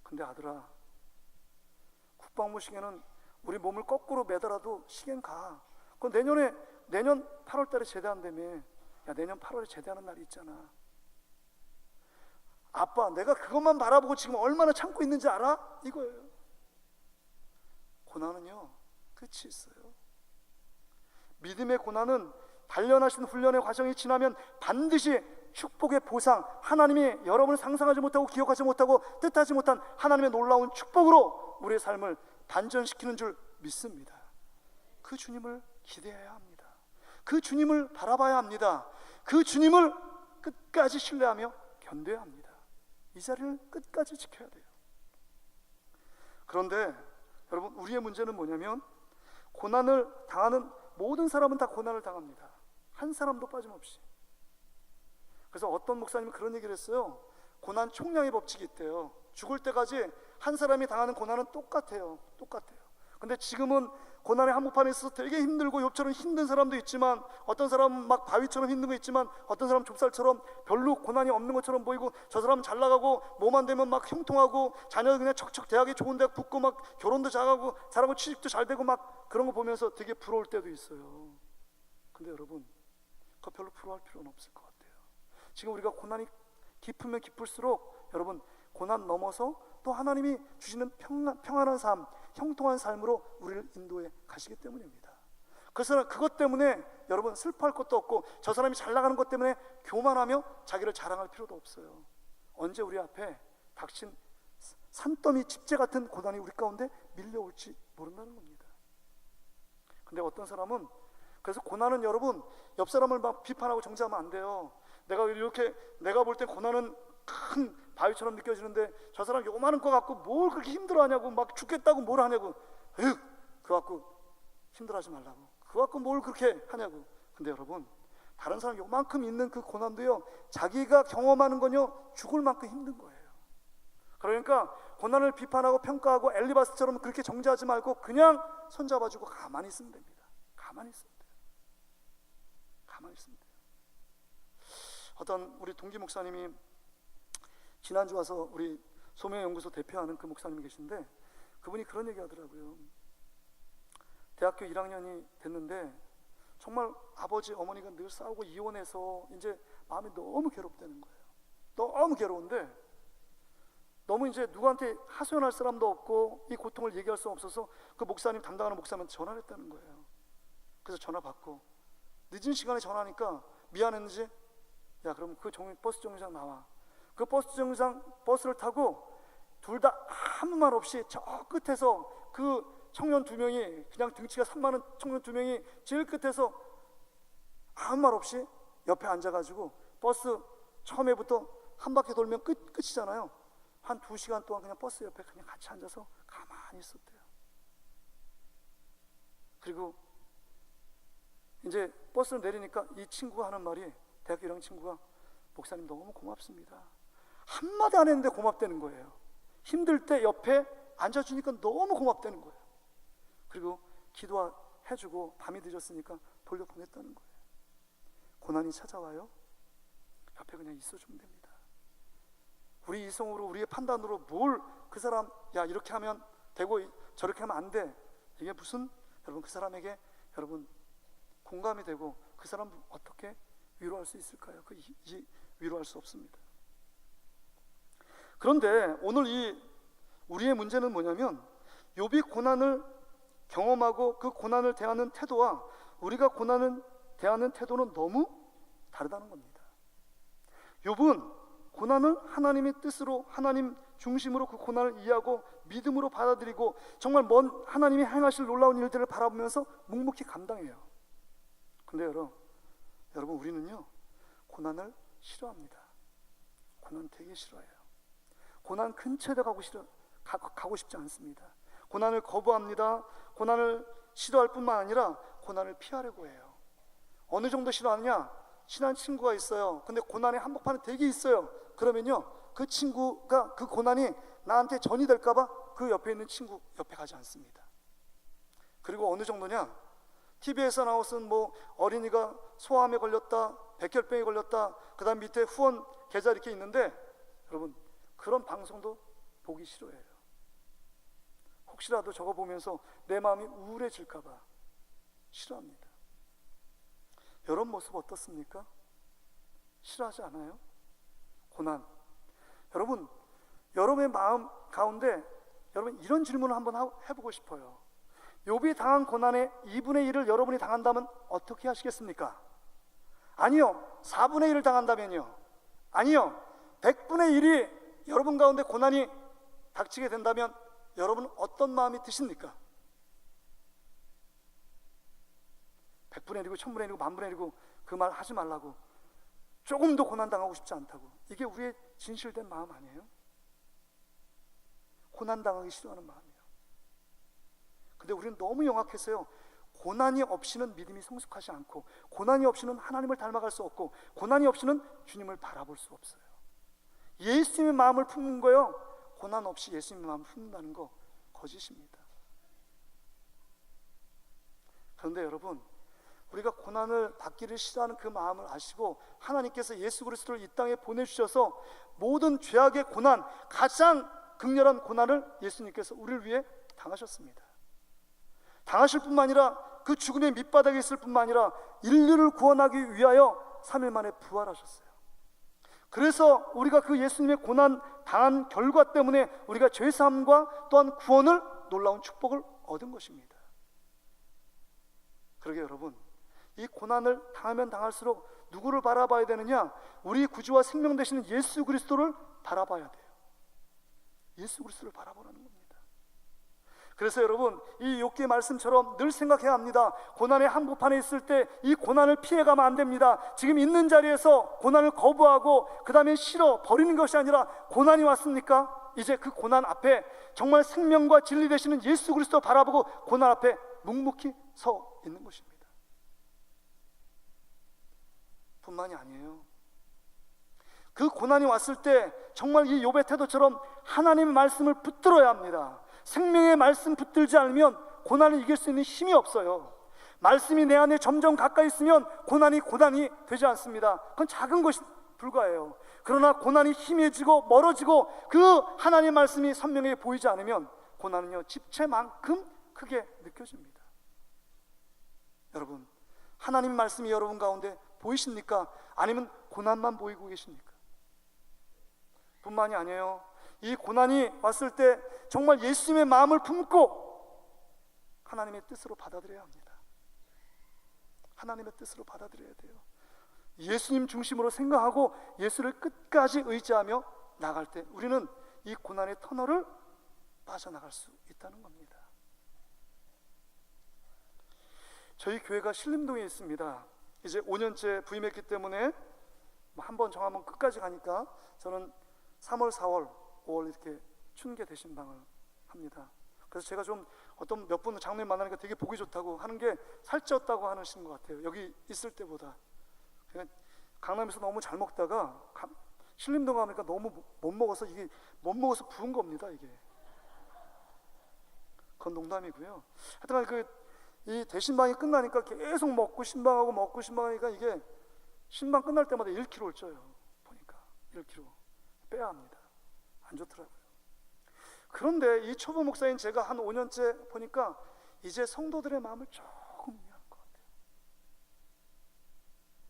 근데 아들아, 국방부 시계는 우리 몸을 거꾸로 매더라도 시계는 가. 그 내년 8월 달에 제대한다며. 야 내년 8월에 제대하는 날이 있잖아. 아빠 내가 그것만 바라보고 지금 얼마나 참고 있는지 알아? 이거예요. 고난은요 끝이 있어요. 믿음의 고난은 단련하신 훈련의 과정이 지나면 반드시 축복의 보상, 하나님이 여러분을 상상하지 못하고 기억하지 못하고 뜻하지 못한 하나님의 놀라운 축복으로 우리의 삶을 반전시키는 줄 믿습니다. 그 주님을 기대해야 합니다. 그 주님을 바라봐야 합니다. 그 주님을 끝까지 신뢰하며 견뎌야 합니다. 이 자리를 끝까지 지켜야 돼요. 그런데 여러분, 우리의 문제는 뭐냐면 고난을 당하는 모든 사람은 다 고난을 당합니다. 한 사람도 빠짐없이. 그래서 어떤 목사님이 그런 얘기를 했어요. 고난 총량의 법칙이 있대요. 죽을 때까지 한 사람이 당하는 고난은 똑같아요. 근데 지금은 고난의 한복판에 있어서 되게 힘들고 욥처럼 힘든 사람도 있지만, 어떤 사람은 막 바위처럼 힘든 거 있지만, 어떤 사람은 좁쌀처럼 별로 고난이 없는 것처럼 보이고, 저 사람은 잘 나가고 뭐만 되면 막 형통하고 자녀 그냥 척척 대학에 좋은 대학 붙고 막 결혼도 잘하고 사람은 취직도 잘 되고 막 그런 거 보면서 되게 부러울 때도 있어요. 근데 여러분, 그거 별로 부러워할 필요는 없을 것 같아요. 지금 우리가 고난이 깊으면 깊을수록 여러분, 고난 넘어서 또 하나님이 주시는 평안한 삶, 형통한 삶으로 우리를 인도해 가시기 때문입니다. 그래서 그것 때문에 여러분 슬퍼할 것도 없고, 저 사람이 잘 나가는 것 때문에 교만하며 자기를 자랑할 필요도 없어요. 언제 우리 앞에 닥친 산더미 집재 같은 고난이 우리 가운데 밀려올지 모른다는 겁니다. 근데 어떤 사람은, 그래서 고난은 여러분 옆 사람을 막 비판하고 정죄하면 안 돼요. 내가 볼 땐 고난은 큰 바위처럼 느껴지는데 저 사람 요만한 거 갖고 뭘 그렇게 힘들어하냐고, 막 죽겠다고 뭘 하냐고, 그거 갖고 힘들어하지 말라고, 그거 갖고 뭘 그렇게 하냐고. 근데 여러분, 다른 사람 요만큼 있는 그 고난도요, 자기가 경험하는 건요 죽을 만큼 힘든 거예요. 그러니까 고난을 비판하고 평가하고 엘리바스처럼 그렇게 정죄하지 말고 그냥 손잡아주고 가만히 있으면 됩니다. 가만히 있으면 돼요. 어떤 우리 동기 목사님이 지난주 와서 우리 소명연구소 대표하는 그 목사님이 계신데, 그분이 그런 얘기 하더라고요. 대학교 1학년이 됐는데 정말 아버지 어머니가 늘 싸우고 이혼해서 이제 마음이 너무 괴롭다는 거예요. 너무 괴로운데 너무 이제 누구한테 하소연할 사람도 없고 이 고통을 얘기할 수 없어서 그 목사님, 담당하는 목사님한테 전화를 했다는 거예요. 그래서 전화 받고 늦은 시간에 전화하니까 미안했는지, 야 그럼 그 버스 정류장 나와. 그 버스 정류장 버스를 타고 둘 다 아무 말 없이 저 끝에서 그 청년 두 명이, 그냥 등치가 산만한 청년 두 명이 제일 끝에서 아무 말 없이 옆에 앉아가지고, 버스 처음에부터 한 바퀴 돌면 끝이잖아요. 한 2시간 동안 그냥 버스 옆에 그냥 같이 앉아서 가만히 있었대요. 그리고 이제 버스를 내리니까 이 친구가 하는 말이, 대학교 1학년 친구가, 목사님 너무 고맙습니다. 한마디 안 했는데 고맙다는 거예요. 힘들 때 옆에 앉아주니까 너무 고맙다는 거예요. 그리고 기도해주고 밤이 늦었으니까 돌려보냈다는 거예요. 고난이 찾아와요? 옆에 그냥 있어주면 됩니다. 우리 이성으로, 우리의 판단으로 뭘 그 사람, 야 이렇게 하면 되고 저렇게 하면 안 돼, 이게 무슨, 여러분 그 사람에게 여러분 공감이 되고 그 사람 어떻게 위로할 수 있을까요? 위로할 수 없습니다. 그런데 오늘 우리의 문제는 뭐냐면, 욥이 고난을 경험하고 그 고난을 대하는 태도와 우리가 고난을 대하는 태도는 너무 다르다는 겁니다. 욥은 고난을 하나님의 뜻으로, 하나님 중심으로 그 고난을 이해하고 믿음으로 받아들이고 정말 먼 하나님이 행하실 놀라운 일들을 바라보면서 묵묵히 감당해요. 근데 여러분 우리는요 고난을 싫어합니다. 고난 되게 싫어해요. 고난 근처에도 가고 싶지 않습니다. 고난을 거부합니다. 고난을 싫어할 뿐만 아니라 고난을 피하려고 해요. 어느 정도 싫어하느냐? 친한 친구가 있어요. 근데 고난의 한복판에 되게 있어요. 그러면요 그 친구가, 그 고난이 나한테 전이 될까봐 그 옆에 있는 친구 옆에 가지 않습니다. 그리고 어느 정도냐? TV에서 나오는 뭐 어린이가 소아암에 걸렸다, 백혈병에 걸렸다, 그 다음 밑에 후원 계좌 이렇게 있는데, 여러분 그런 방송도 보기 싫어해요. 혹시라도 저거 보면서 내 마음이 우울해질까봐 싫어합니다. 이런 모습 어떻습니까? 싫어하지 않아요? 고난. 여러분, 여러분의 마음 가운데 여러분 이런 질문을 한번 해보고 싶어요. 욥이 당한 고난의 2분의 1을 여러분이 당한다면 어떻게 하시겠습니까? 아니요. 4분의 1을 당한다면요? 아니요. 100분의 1이 여러분 가운데 고난이 닥치게 된다면 여러분은 어떤 마음이 드십니까? 100분의 1이고 1000분의 1이고 10,000분의 1이고 그 말 하지 말라고, 조금도 고난 당하고 싶지 않다고, 이게 우리의 진실된 마음 아니에요? 고난당하기 싫어하는 마음이에요. 근데 우리는 너무 영악해서요, 고난이 없이는 믿음이 성숙하지 않고, 고난이 없이는 하나님을 닮아갈 수 없고, 고난이 없이는 주님을 바라볼 수 없어요. 예수님의 마음을 품는 거요, 고난 없이 예수님의 마음을 품는다는 거 거짓입니다. 그런데 여러분, 우리가 고난을 받기를 싫어하는 그 마음을 아시고 하나님께서 예수 그리스도를 이 땅에 보내주셔서 모든 죄악의 고난, 가장 극렬한 고난을 예수님께서 우리를 위해 당하셨습니다. 당하실 뿐만 아니라 그 죽음의 밑바닥에 있을 뿐만 아니라 인류를 구원하기 위하여 3일 만에 부활하셨어요. 그래서 우리가 그 예수님의 고난 당한 결과 때문에 우리가 죄사함과 또한 구원을, 놀라운 축복을 얻은 것입니다. 그러게 여러분, 이 고난을 당하면 당할수록 누구를 바라봐야 되느냐? 우리 구주와 생명 되시는 예수 그리스도를 바라봐야 돼요. 예수 그리스도를 바라보라는 겁니다. 그래서 여러분, 이 욥기의 말씀처럼 늘 생각해야 합니다. 고난의 한복판에 있을 때 이 고난을 피해가면 안 됩니다. 지금 있는 자리에서 고난을 거부하고 그 다음에 싫어 버리는 것이 아니라, 고난이 왔습니까? 이제 그 고난 앞에 정말 생명과 진리 되시는 예수 그리스도 바라보고 고난 앞에 묵묵히 서 있는 것입니다. 뿐만이 아니에요. 그 고난이 왔을 때 정말 이 욥의 태도처럼 하나님의 말씀을 붙들어야 합니다. 생명의 말씀 붙들지 않으면 고난을 이길 수 있는 힘이 없어요. 말씀이 내 안에 점점 가까이 있으면 고난이 되지 않습니다. 그건 작은 것이 불과해요. 그러나 고난이 희미해지고 멀어지고 그 하나님의 말씀이 선명하게 보이지 않으면 고난은요, 집채만큼 크게 느껴집니다. 여러분, 하나님 말씀이 여러분 가운데 보이십니까? 아니면 고난만 보이고 계십니까? 뿐만이 아니에요. 이 고난이 왔을 때 정말 예수님의 마음을 품고 하나님의 뜻으로 받아들여야 합니다. 하나님의 뜻으로 받아들여야 돼요. 예수님 중심으로 생각하고 예수를 끝까지 의지하며 나갈 때 우리는 이 고난의 터널을 빠져나갈 수 있다는 겁니다. 저희 교회가 신림동에 있습니다. 이제 5년째 부임했기 때문에 한 번 정하면 끝까지 가니까 저는 3월, 4월, 5월 이렇게 춘계 대신방을 합니다. 그래서 제가 좀 어떤 몇 분 장로님 만나니까 되게 보기 좋다고 하는 게 살쪘다고 하시는 것 같아요. 여기 있을 때보다. 강남에서 너무 잘 먹다가 신림동 가니까 너무 못 먹어서, 이게 못 먹어서 부은 겁니다. 이게 그건 농담이고요. 하여튼 이 대신방이 끝나니까 계속 먹고 신방하고 먹고 신방하니까 이게 신방 끝날 때마다 1kg를 쪄요. 보니까 1kg 빼야 합니다. 안 좋더라고요. 그런데 이 초보 목사인 제가 한 5년째 보니까 이제 성도들의 마음을 조금 이해하는 것 같아요.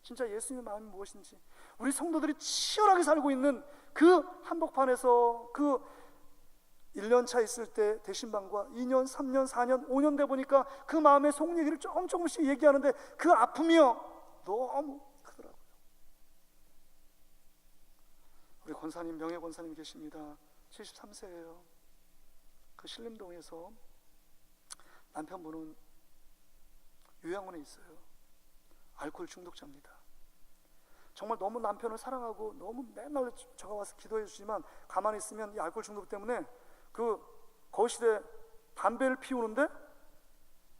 진짜 예수님의 마음이 무엇인지, 우리 성도들이 치열하게 살고 있는 그 한복판에서 그 1년 차 있을 때 대신방과 2년, 3년, 4년, 5년 돼 보니까 그 마음의 속 얘기를 조금씩 얘기하는데 그 아픔이요, 너무 크더라고요. 우리 권사님, 명예 권사님 계십니다. 73세예요. 그 신림동에서 남편분은 요양원에 있어요. 알코올 중독자입니다. 정말 너무 남편을 사랑하고 너무 맨날 저가 와서 기도해 주지만 가만히 있으면 이 알코올 중독 때문에 그 거실에 담배를 피우는데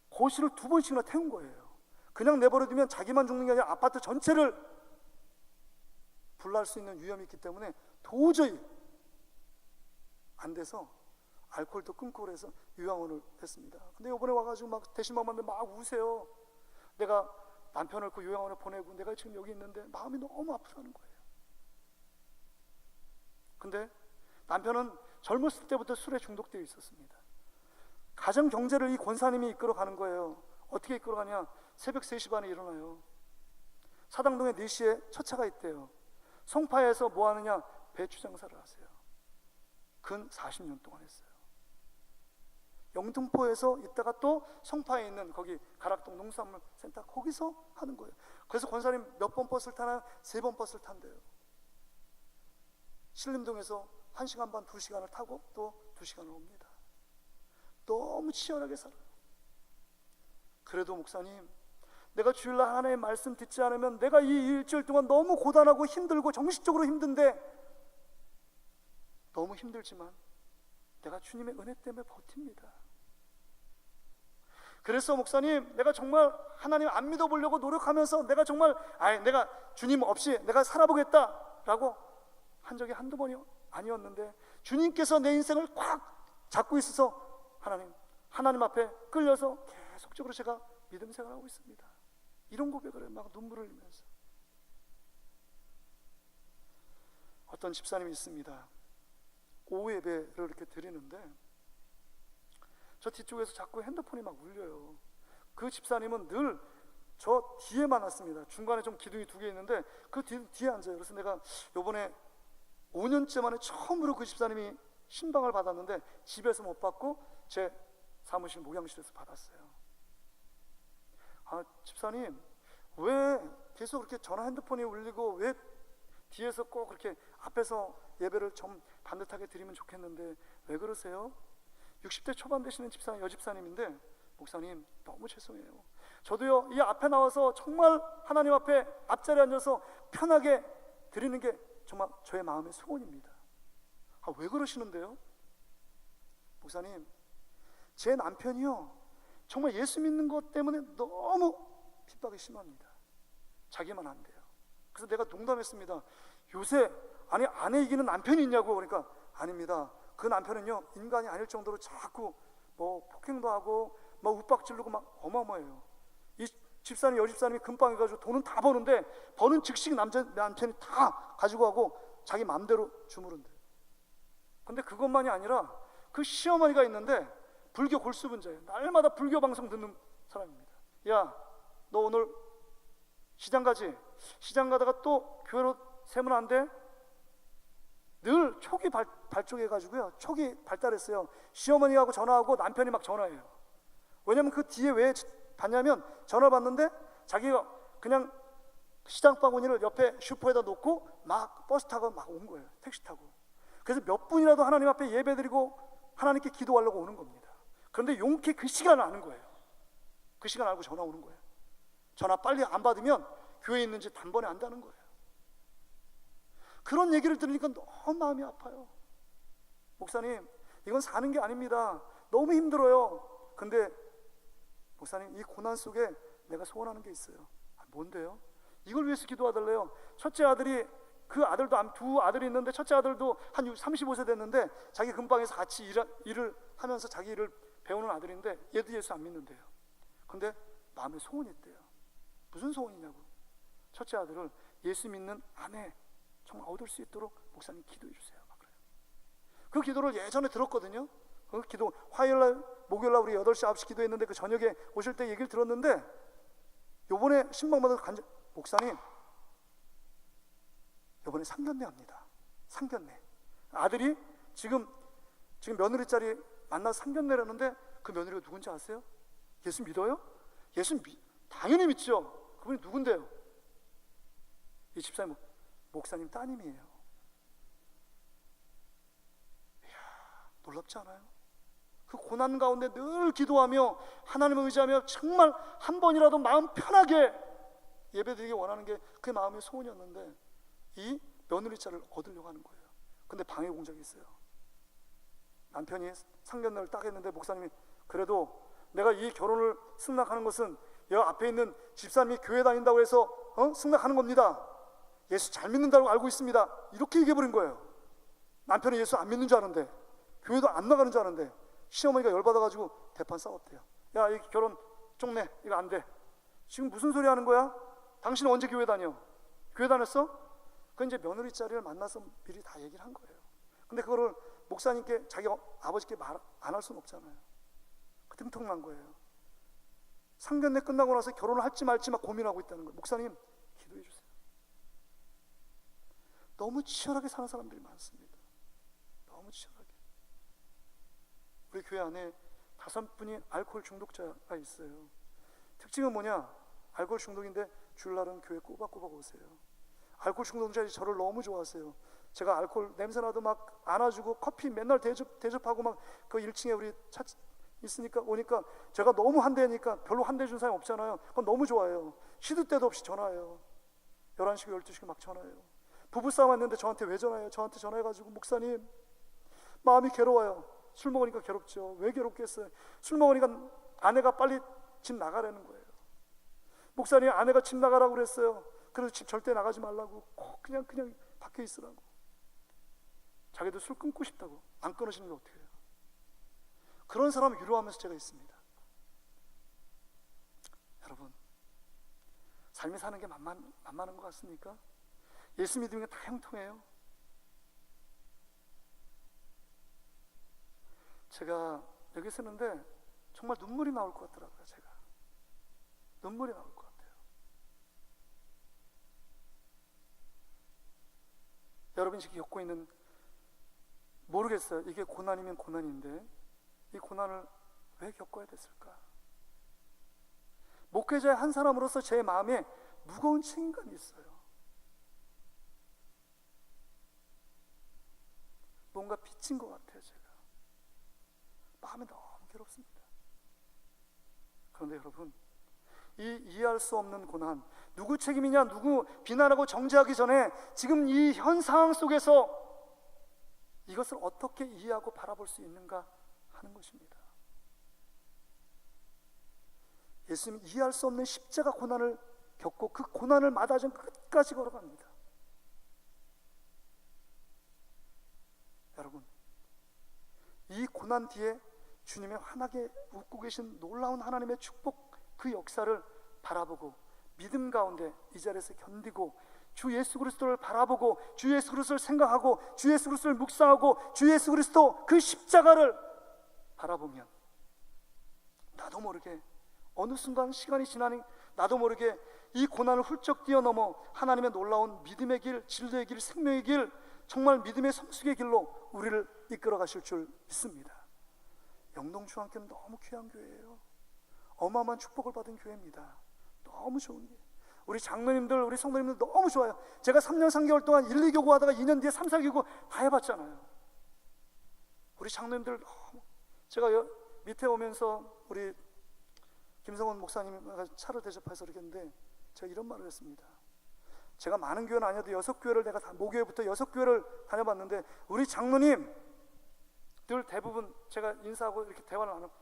거실을 2번씩이나 태운 거예요. 그냥 내버려두면 자기만 죽는 게 아니라 아파트 전체를 불날 수 있는 위험이 있기 때문에 도저히 안 돼서 알코올도 끊고 그래서 요양원을 했습니다. 근데 이번에 와가지고 막 대신방만데 막 우세요. 내가 남편을 그 요양원에 보내고 내가 지금 여기 있는데 마음이 너무 아프다는 거예요. 근데 남편은 젊었을 때부터 술에 중독되어 있었습니다. 가정 경제를 이 권사님이 이끌어가는 거예요. 어떻게 이끌어가냐? 새벽 3시 반에 일어나요. 사당동에 4시에 첫 차가 있대요. 송파에서 뭐 하느냐? 배추 장사를 하세요. 근 40년 동안 했어요. 영등포에서 있다가 또 송파에 있는 거기 가락동 농수산물센터 거기서 하는 거예요. 그래서 권사님 몇 번 버스를 타나? 3번 버스를 탄대요. 신림동에서 1시간 반, 2시간을 타고 또 2시간을 옵니다. 너무 치열하게 살아요. 그래도 목사님, 내가 주일날 하나님의 말씀 듣지 않으면 내가 이 일주일 동안 너무 고단하고 힘들고 정신적으로 힘든데 너무 힘들지만 내가 주님의 은혜 때문에 버팁니다. 그래서 목사님, 내가 정말 하나님 안 믿어보려고 노력하면서 내가 정말 내가 주님 없이 내가 살아보겠다라고 한 적이 한두 번이 아니었는데, 주님께서 내 인생을 꽉 잡고 있어서 하나님 앞에 끌려서 계속적으로 제가 믿음 생활하고 있습니다. 이런 고백을 막 눈물을 흘리면서. 어떤 집사님이 있습니다. 오후 예배를 이렇게 드리는데 저 뒤쪽에서 자꾸 핸드폰이 막 울려요. 그 집사님은 늘 저 뒤에 만났습니다. 중간에 좀 기둥이 두 개 있는데 그 뒤에 앉아요. 그래서 내가 요번에 5년째 만에 처음으로 그 집사님이 신방을 받았는데 집에서 못 받고 제 사무실 목양실에서 받았어요. 집사님, 왜 계속 그렇게 전화 핸드폰이 울리고 왜 뒤에서 꼭 그렇게 앞에서 예배를 좀 반듯하게 드리면 좋겠는데 왜 그러세요? 60대 초반 되시는 집사님, 여집사님인데, 목사님 너무 죄송해요. 저도요, 이 앞에 나와서 정말 하나님 앞에 앞자리에 앉아서 편하게 드리는 게 정말 저의 마음의 소원입니다. 왜 그러시는데요? 목사님, 제 남편이요 정말 예수 믿는 것 때문에 너무 핍박이 심합니다. 자기만 안 돼요. 그래서 내가 농담했습니다. 요새 아내 이기는 남편이 있냐고. 그러니까 아닙니다. 그 남편은요 인간이 아닐 정도로 자꾸 뭐 폭행도 하고 막 윽박 지르고 막 어마어마해요. 이 집사님, 여집사님이 금방 해가지고 돈은 다 버는데 버는 즉시 남편이 다 가지고 가고 자기 맘대로 주무른대. 근데 그것만이 아니라 그 시어머니가 있는데 불교 골수분자예요. 날마다 불교 방송 듣는 사람입니다. 야, 너 오늘 시장 가지? 시장 가다가 또 교회로 세면 안 돼? 늘 촉이 발족해가지고요, 촉이 발달했어요. 시어머니하고 전화하고 남편이 막 전화해요. 왜냐면 그 뒤에 왜 받냐면, 전화 받는데 자기가 그냥 시장 바구니를 옆에 슈퍼에다 놓고 막 버스 타고 막 온 거예요. 택시 타고. 그래서 몇 분이라도 하나님 앞에 예배드리고 하나님께 기도하려고 오는 겁니다. 그런데 용케 그 시간을 아는 거예요. 그 시간 알고 전화 오는 거예요. 전화 빨리 안 받으면 교회에 있는지 단번에 안다는 거예요. 그런 얘기를 들으니까 너무 마음이 아파요. 목사님, 이건 사는 게 아닙니다. 너무 힘들어요. 근데 목사님, 이 고난 속에 내가 소원하는 게 있어요. 뭔데요? 이걸 위해서 기도하달래요. 첫째 아들이, 그 아들도 두 아들이 있는데 첫째 아들도 한 35세 됐는데 자기 근방에서 같이 일을 하면서 자기 일을 배우는 아들인데 얘도 예수 안 믿는데요. 근데 마음에 소원이 있대요. 무슨 소원이냐고. 첫째 아들을 예수 믿는 아내 정말 얻을 수 있도록 목사님 기도해 주세요. 막 그래요. 그 기도를 예전에 들었거든요. 그 기도 화요일날, 목요일날 우리 8시, 9시 기도했는데 그 저녁에 오실 때 얘기를 들었는데, 요번에 신방받아서 목사님, 요번에 상견례 합니다. 상견례. 아들이 지금 며느리 만나서 상견례를 하는데 그 며느리가 누군지 아세요? 예수 믿어요? 당연히 믿죠. 그분이 누군데요? 이 집사님 목사님 따님이에요. 이야, 놀랍지 않아요? 그 고난 가운데 늘 기도하며 하나님을 의지하며 정말 한 번이라도 마음 편하게 예배드리기 원하는 게 그 마음의 소원이었는데 이 며느리자를 얻으려고 하는 거예요. 근데 방해 공작이 있어요. 남편이 상견례를 딱 했는데 목사님이, 그래도 내가 이 결혼을 승낙하는 것은 여 앞에 있는 집사님이 교회 다닌다고 해서 승낙하는 겁니다. 예수 잘 믿는다고 알고 있습니다. 이렇게 얘기해버린 거예요. 남편이 예수 안 믿는 줄 아는데, 교회도 안 나가는 줄 아는데, 시어머니가 열받아가지고 대판 싸웠대요. 야, 이 결혼 쪽내 이거 안 돼. 지금 무슨 소리 하는 거야? 당신은 언제 교회 다녀? 교회 다녔어? 그 이제 며느리 자리를 만나서 미리 다 얘기를 한 거예요. 근데 그거를 목사님께, 자기 아버지께 말 안 할 수는 없잖아요. 그 등통난 거예요. 상견례 끝나고 나서 결혼을 할지 말지 막 고민하고 있다는 거예요. 목사님 기도해 주세요. 너무 치열하게 사는 사람들이 많습니다. 너무 치열하게. 우리 교회 안에 5분이 알코올 중독자가 있어요. 특징은 뭐냐? 알코올 중독인데 주일날은 교회 꼬박꼬박 오세요. 알코올 중독자들이 저를 너무 좋아하세요. 제가 알코올 냄새나도 막 안아주고 커피 맨날 대접하고 막 그 1층에 우리 차 있으니까 오니까 제가 너무 환대하니까, 별로 환대해 준 사람이 없잖아요. 그건 너무 좋아해요. 시도 때도 없이 전화해요. 11시고 12시고 막 전화해요. 부부싸움 했는데 저한테 왜 전화해요? 저한테 전화해가지고 목사님 마음이 괴로워요. 술 먹으니까 괴롭죠. 왜 괴롭겠어요? 술 먹으니까 아내가 빨리 집 나가라는 거예요. 목사님, 아내가 집 나가라고 그랬어요. 그래서 집 절대 나가지 말라고, 꼭 그냥 밖에 있으라고. 자기도 술 끊고 싶다고. 안 끊으시는 게 어떻게 해요? 그런 사람을 위로하면서 제가 있습니다. 여러분, 삶이 사는 게 만만한 것 같습니까? 예수 믿으면 다 형통해요. 제가 여기 서는데 정말 눈물이 나올 것 같더라고요. 제가 눈물이 나올 것 같아요. 여러분이 지금 겪고 있는, 모르겠어요. 이게 고난이면 고난인데 이 고난을 왜 겪어야 됐을까? 목회자의 한 사람으로서 제 마음에 무거운 책임감이 있어요. 뭔가 빚진 것 같아요. 제가 마음이 너무 괴롭습니다. 그런데 여러분, 이 이해할 수 없는 고난, 누구 책임이냐, 누구 비난하고 정죄하기 전에 지금 이 현 상황 속에서 이것을 어떻게 이해하고 바라볼 수 있는가 하는 것입니다. 예수님 이해할 수 없는 십자가 고난을 겪고 그 고난을 마다하신 끝까지 걸어갑니다. 여러분, 이 고난 뒤에 주님의 환하게 웃고 계신 놀라운 하나님의 축복, 그 역사를 바라보고 믿음 가운데 이 자리에서 견디고 주 예수 그리스도를 바라보고 주 예수 그리스도를 생각하고 주 예수 그리스도를 묵상하고 주 예수 그리스도 그 십자가를 바라보면 나도 모르게 어느 순간 시간이 지나니 나도 모르게 이 고난을 훌쩍 뛰어넘어 하나님의 놀라운 믿음의 길, 진리의 길, 생명의 길, 정말 믿음의 성숙의 길로 우리를 이끌어 가실 줄 믿습니다. 영동중앙교회는 너무 귀한 교회예요. 어마어마한 축복을 받은 교회입니다. 너무 좋은 게, 우리 장로님들, 우리 성도님들 너무 좋아요. 제가 3년 3개월 동안 1, 2교구 하다가 2년 뒤에 3, 4교구 다 해봤잖아요. 우리 장로님들 너무, 제가 밑에 오면서 우리 김성원 목사님과 차를 대접해서 그러겠는데 제가 이런 말을 했습니다. 제가 많은 교회는 아니어도 6교회를 내가 모교회부터 6교회를 다녀봤는데 우리 장로님 늘 대부분 제가 인사하고 이렇게 대화를 나누고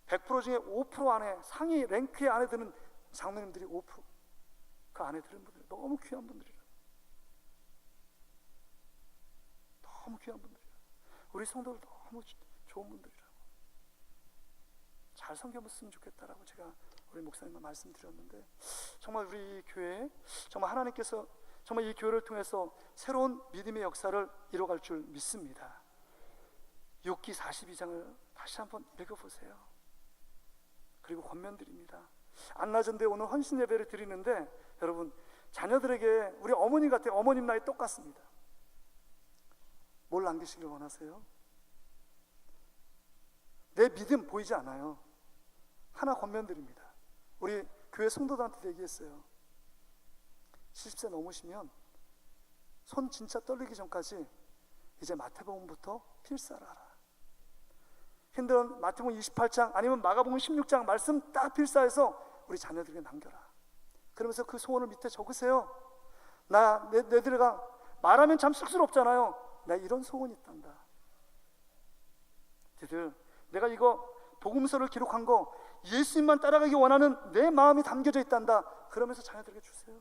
100% 중에 5% 안에, 상위 랭크에 안에 드는 장로님들이 5%, 그 안에 드는 분들 너무 귀한 분들이라, 너무 귀한 분들이라, 우리 성도들 너무 좋은 분들이라고, 잘 섬겨봤으면 좋겠다라고 제가 우리 목사님과 말씀드렸는데, 정말 우리 교회, 정말 하나님께서 정말 이 교회를 통해서 새로운 믿음의 역사를 이뤄갈 줄 믿습니다. 욥기 42장을 다시 한번 읽어보세요. 그리고 권면드립니다. 안나전대 오늘 헌신 예배를 드리는데 여러분, 자녀들에게 우리 어머님 같아요. 어머님 나이 똑같습니다. 뭘 남기시길 원하세요? 내 믿음 보이지 않아요. 하나 권면드립니다. 우리 교회 성도들한테 얘기했어요. 70세 넘으시면 손 진짜 떨리기 전까지 이제 마태복음부터 필사를 하라. 힘든 마태복음 28장 아니면 마가복음 16장 말씀 딱 필사해서 우리 자녀들에게 남겨라. 그러면서 그 소원을 밑에 적으세요. 내들가 말하면 참 쑥스럽잖아요. 나 이런 소원이 있단다. 니들, 내가 이거 복음서를 기록한 거 예수님만 따라가기 원하는 내 마음이 담겨져 있단다. 그러면서 자녀들에게 주세요.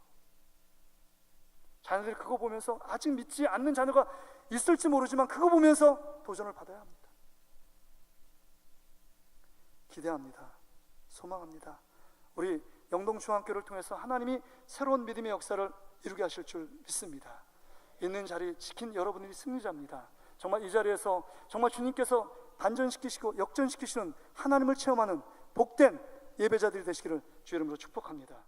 자녀들이 그거 보면서, 아직 믿지 않는 자녀가 있을지 모르지만 그거 보면서 도전을 받아야 합니다. 기대합니다. 소망합니다. 우리 영동중앙교를 통해서 하나님이 새로운 믿음의 역사를 이루게 하실 줄 믿습니다. 있는 자리 지킨 여러분들이 승리자입니다. 정말 이 자리에서 정말 주님께서 반전시키시고 역전시키시는 하나님을 체험하는 복된 예배자들이 되시기를 주의 이름으로 축복합니다.